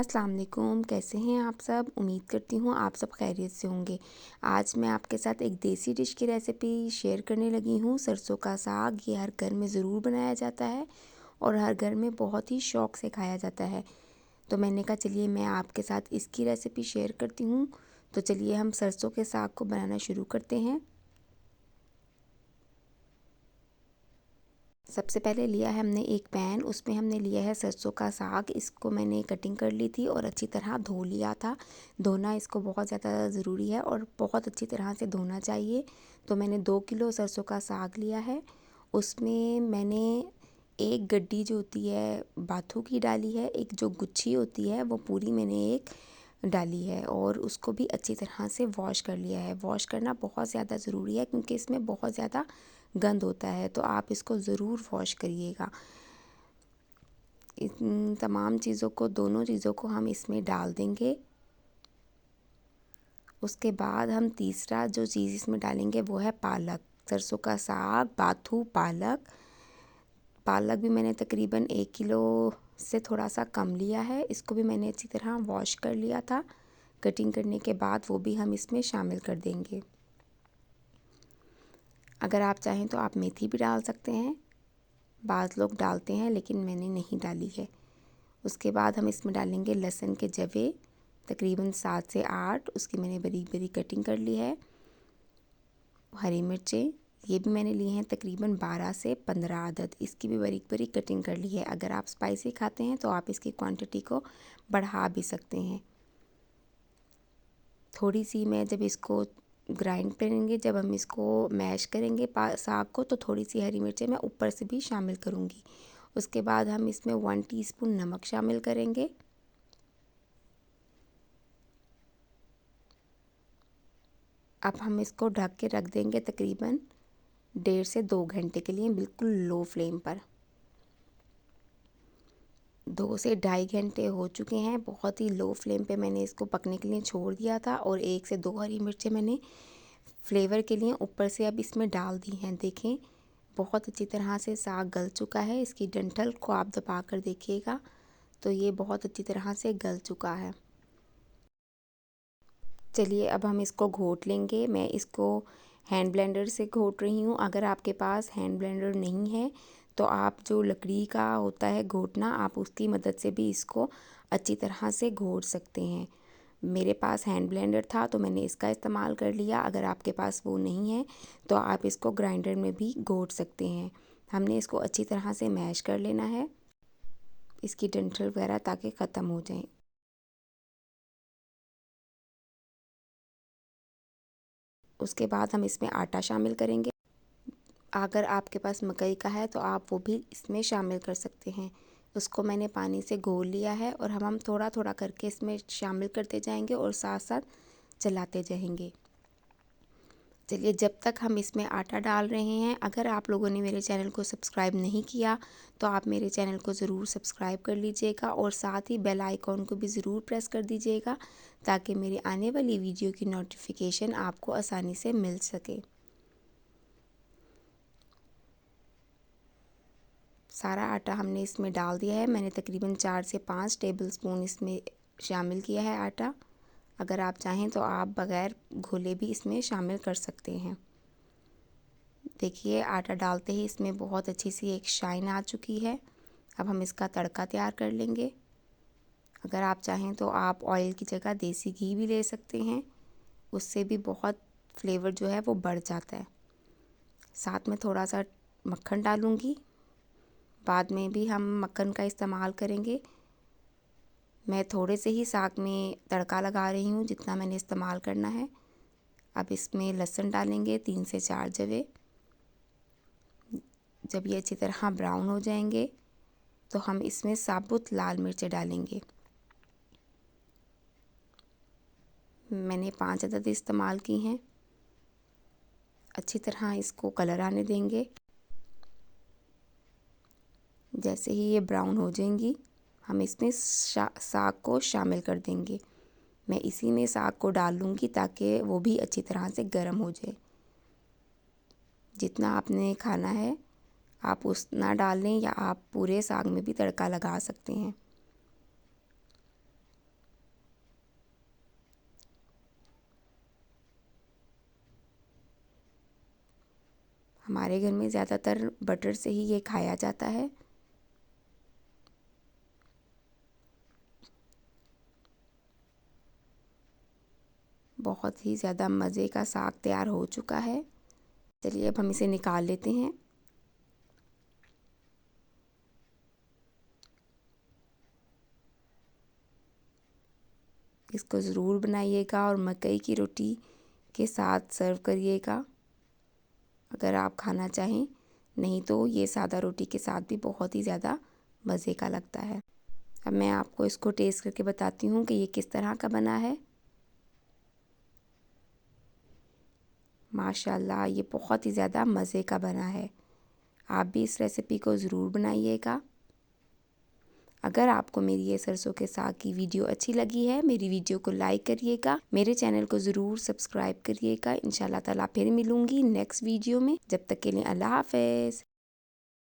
अस्सलाम वालेकुम, कैसे हैं आप सब। उम्मीद करती हूँ आप सब खैरियत से होंगे। आज मैं आपके साथ एक देसी डिश की रेसिपी शेयर करने लगी हूँ। सरसों का साग ये हर घर में ज़रूर बनाया जाता है और हर घर में बहुत ही शौक़ से खाया जाता है। तो मैंने कहा चलिए मैं आपके साथ इसकी रेसिपी शेयर करती हूँ। तो चलिए हम सरसों के साग को बनाना शुरू करते हैं। सबसे पहले लिया है हमने एक पैन, उसमें हमने लिया है सरसों का साग। इसको मैंने कटिंग कर ली थी और अच्छी तरह धो लिया था। धोना इसको बहुत ज़्यादा ज़रूरी है और बहुत अच्छी तरह से धोना चाहिए। तो मैंने 2 किलो सरसों का साग लिया है। उसमें मैंने एक गड्डी जो होती है बाथू की डाली है, एक जो गुच्छी होती है वो पूरी मैंने एक डाली है और उसको भी अच्छी तरह से वॉश कर लिया है। वॉश करना बहुत ज़्यादा ज़रूरी है क्योंकि इसमें बहुत ज़्यादा गंद होता है, तो आप इसको ज़रूर वॉश करिएगा। इन तमाम चीज़ों को, दोनों चीज़ों को हम इसमें डाल देंगे। उसके बाद हम तीसरा जो चीज़ इसमें डालेंगे वो है पालक। सरसों का साग, बाथू, पालक। पालक भी मैंने तकरीबन 1 किलो से थोड़ा सा कम लिया है। इसको भी मैंने अच्छी तरह वॉश कर लिया था। कटिंग करने के बाद वो भी हम इसमें शामिल कर देंगे। अगर आप चाहें तो आप मेथी भी डाल सकते हैं, बाज़ लोग डालते हैं लेकिन मैंने नहीं डाली है। उसके बाद हम इसमें डालेंगे लहसुन के जवे, तकरीबन 7 से 8। उसकी मैंने बरीक बरीक कटिंग कर ली है। हरी मिर्चें ये भी मैंने ली हैं तकरीबन 12 से 15 अदद। इसकी भी बरीक बरीक कटिंग कर ली है। अगर आप स्पाइसी खाते हैं तो आप इसकी क्वांटिटी को बढ़ा भी सकते हैं। थोड़ी सी मैं जब इसको ग्राइंड करेंगे, जब हम इसको मैश करेंगे साग को, तो थोड़ी सी हरी मिर्चें मैं ऊपर से भी शामिल करूँगी। उसके बाद हम इसमें 1 टीस्पून नमक शामिल करेंगे। अब हम इसको ढक के रख देंगे तकरीबन 1.5 से 2 घंटे के लिए, बिल्कुल लो फ्लेम पर। 2 से ढाई घंटे हो चुके हैं। बहुत ही लो फ्लेम पे मैंने इसको पकने के लिए छोड़ दिया था और 1 से 2 हरी मिर्चें मैंने फ्लेवर के लिए ऊपर से अब इसमें डाल दी हैं। देखें बहुत अच्छी तरह से साग गल चुका है। इसकी डंठल को आप दबा कर देखिएगा तो ये बहुत अच्छी तरह से गल चुका है। चलिए अब हम इसको घोट लेंगे। मैं इसको हैंड ब्लेंडर से घोट रही हूँ। अगर आपके पास हैंड ब्लेंडर नहीं है तो आप जो लकड़ी का होता है घोटना, आप उसकी मदद से भी इसको अच्छी तरह से घोट सकते हैं। मेरे पास हैंड ब्लेंडर था तो मैंने इसका इस्तेमाल कर लिया। अगर आपके पास वो नहीं है तो आप इसको ग्राइंडर में भी घोट सकते हैं। हमने इसको अच्छी तरह से मैश कर लेना है, इसकी डंठल वगैरह ताकि ख़त्म हो जाए। उसके बाद हम इसमें आटा शामिल करेंगे। अगर आपके पास मकई का है तो आप वो भी इसमें शामिल कर सकते हैं। उसको मैंने पानी से घोल लिया है और हम थोड़ा थोड़ा करके इसमें शामिल करते जाएंगे और साथ साथ चलाते जाएंगे। चलिए जब तक हम इसमें आटा डाल रहे हैं, अगर आप लोगों ने मेरे चैनल को सब्सक्राइब नहीं किया तो आप मेरे चैनल को ज़रूर सब्सक्राइब कर लीजिएगा और साथ ही बेल आइकॉन को भी ज़रूर प्रेस कर दीजिएगा ताकि मेरी आने वाली वीडियो की नोटिफिकेशन आपको आसानी से मिल सके। सारा आटा हमने इसमें डाल दिया है। मैंने तकरीबन 4 से 5 टेबलस्पून इसमें शामिल किया है आटा। अगर आप चाहें तो आप बग़ैर घोले भी इसमें शामिल कर सकते हैं। देखिए आटा डालते ही इसमें बहुत अच्छी सी एक शाइन आ चुकी है। अब हम इसका तड़का तैयार कर लेंगे। अगर आप चाहें तो आप ऑयल की जगह देसी घी भी ले सकते हैं, उससे भी बहुत फ्लेवर जो है वो बढ़ जाता है। साथ में थोड़ा सा मक्खन डालूँगी, बाद में भी हम मक्खन का इस्तेमाल करेंगे। मैं थोड़े से ही साग में तड़का लगा रही हूँ जितना मैंने इस्तेमाल करना है। अब इसमें लहसुन डालेंगे 3 से 4 जवे। जब ये अच्छी तरह ब्राउन हो जाएंगे तो हम इसमें साबुत लाल मिर्चें डालेंगे। मैंने 5 अदद इस्तेमाल की हैं। अच्छी तरह इसको कलर आने देंगे। जैसे ही ये ब्राउन हो जाएंगी हम इसमें साग को शामिल कर देंगे। मैं इसी में साग को डाल लूँगी ताकि वो भी अच्छी तरह से गर्म हो जाए। जितना आपने खाना है आप उतना डाल लें या आप पूरे साग में भी तड़का लगा सकते हैं। हमारे घर में ज़्यादातर बटर से ही ये खाया जाता है। बहुत ही ज़्यादा मज़े का साग तैयार हो चुका है। चलिए अब हम इसे निकाल लेते हैं। इसको ज़रूर बनाइएगा और मकई की रोटी के साथ सर्व करिएगा अगर आप खाना चाहें, नहीं तो ये सादा रोटी के साथ भी बहुत ही ज़्यादा मज़े का लगता है। अब मैं आपको इसको टेस्ट करके बताती हूँ कि ये किस तरह का बना है। माशाल्लाह, ये बहुत ही ज़्यादा मज़े का बना है। आप भी इस रेसिपी को ज़रूर बनाइएगा। अगर आपको मेरी ये सरसों के साग की वीडियो अच्छी लगी है, मेरी वीडियो को लाइक करिएगा, मेरे चैनल को ज़रूर सब्सक्राइब करिएगा। इंशाल्लाह ताला फिर मिलूँगी नेक्स्ट वीडियो में। जब तक के लिए अल्लाह हाफ़िज़।